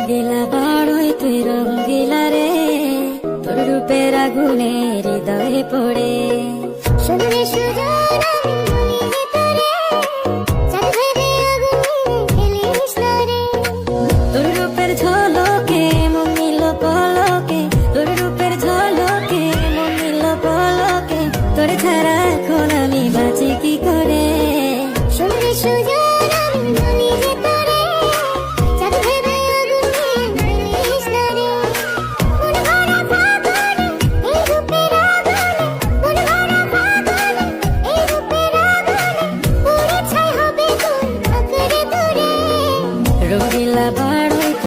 দিলা বড়ই তুই রঙ্গিলা রে, তোর রূপের আগুনে হৃদয়ে পড়ে। শুনলে সুজন আমি বলি তোরে, চাঁদ ভেবে আগুনে ফেলিস না রে। তোর রূপের ঝড়